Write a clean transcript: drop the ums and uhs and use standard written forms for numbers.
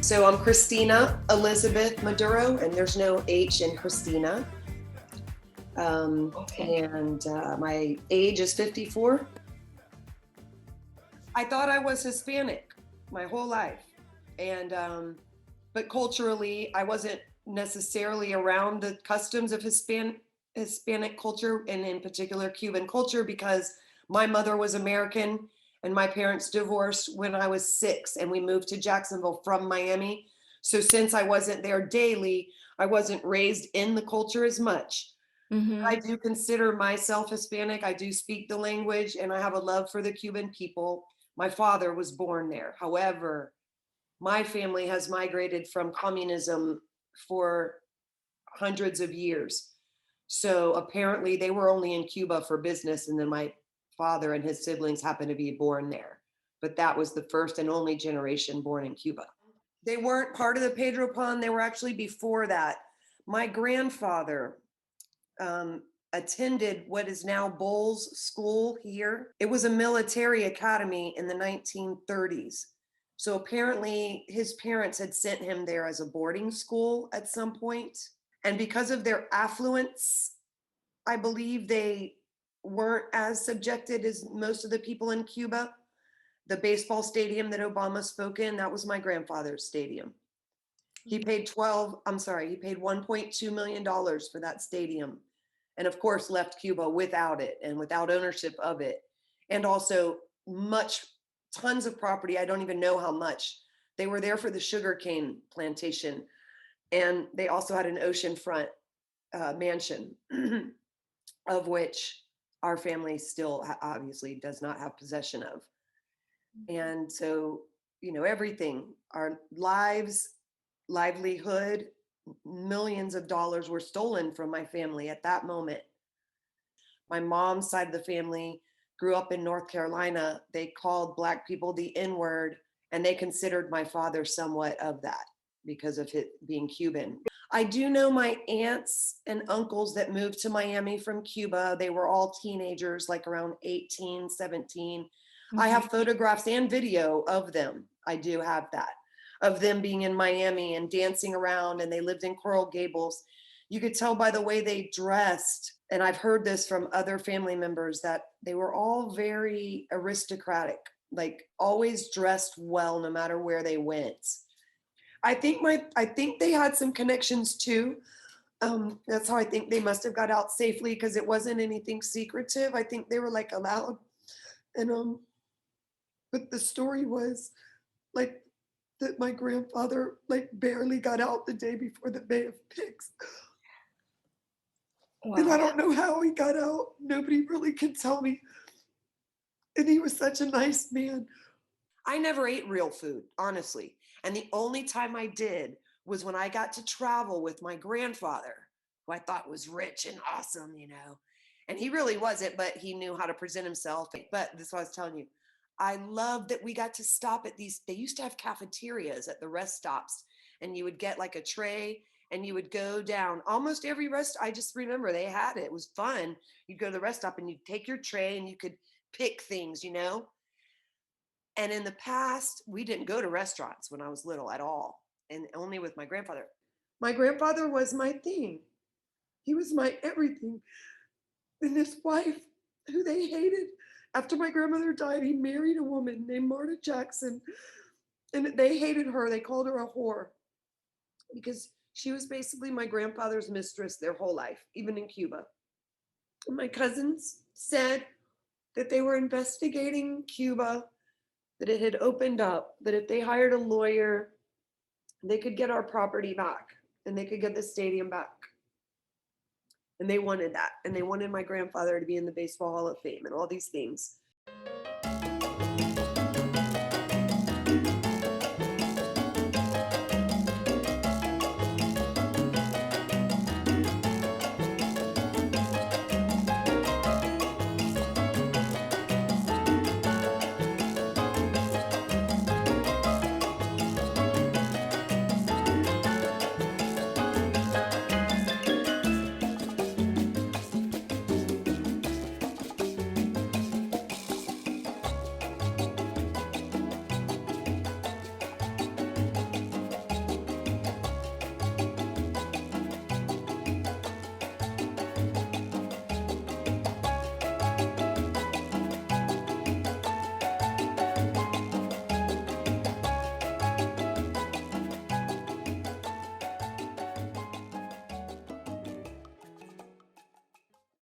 So I'm Cristina Elizabeth Maduro, and there's no H in Cristina. Okay. And my age is 54. I thought I was Hispanic my whole life. And, but culturally, I wasn't necessarily around the customs of Hispanic culture, and in particular Cuban culture, because my mother was American and my parents divorced when I was 6 and we moved to Jacksonville from Miami. So since I wasn't there daily, I wasn't raised in the culture as much. I Mm-hmm. do consider myself Hispanic. I do speak the language and I have a love for the Cuban people. My father was born there. However, my family has migrated from communism for hundreds of years. So apparently they were only in Cuba for business, and then my father and his siblings happened to be born there. But that was the first and only generation born in Cuba. They weren't part of the Pedro Pan, they were actually before that. My grandfather um, attended what is now Bowles School here. It was a military academy in the 1930s. So apparently his parents had sent him there as a boarding school at some point. And because of their affluence, I believe they weren't as subjected as most of the people in Cuba. The baseball stadium that Obama spoke in, that was my grandfather's stadium. He paid he paid $1.2 million for that stadium. And of course, left Cuba without it and without ownership of it. And also tons of property. I don't even know how much. They were there for the sugarcane plantation. And they also had an oceanfront mansion, of which our family still obviously does not have possession of. And so, everything, our lives, livelihood, millions of dollars were stolen from my family at that moment. My mom's side of the family grew up in North Carolina. They called Black people the N word, and they considered my father somewhat of that because of his being Cuban. I do know my aunts and uncles that moved to Miami from Cuba. They were all teenagers, like around 18, 17. I Mm-hmm. have photographs and video of them. I do have that, of them being in Miami and dancing around, and they lived in Coral Gables. You could tell by the way they dressed, and I've heard this from other family members, that they were all very aristocratic, like always dressed well no matter where they went. I think they had some connections too. That's how I think they must have got out safely, because it wasn't anything secretive. I think they were like allowed. And but the story was like that my grandfather like barely got out the day before the Bay of Pigs. And I Wow. don't know how he got out. Nobody really can tell me. And he was such a nice man. I never ate real food, honestly. And the only time I did was when I got to travel with my grandfather, who I thought was rich and awesome. And he really wasn't, but he knew how to present himself. But this is what I was telling you. I love that we got to stop at these. They used to have cafeterias at the rest stops, and you would get like a tray and you would go down almost every rest. I just remember they had it. It was fun. You'd go to the rest stop and you'd take your tray and you could pick things. And in the past, we didn't go to restaurants when I was little at all, and only with my grandfather. My grandfather was my thing. He was my everything. And his wife, who they hated, after my grandmother died, he married a woman named Marta Jackson. And they hated her. They called her a whore because she was basically my grandfather's mistress their whole life, even in Cuba. And my cousins said that they were investigating Cuba, that it had opened up, that if they hired a lawyer, they could get our property back and they could get the stadium back. And they wanted that. And they wanted my grandfather to be in the Baseball Hall of Fame and all these things.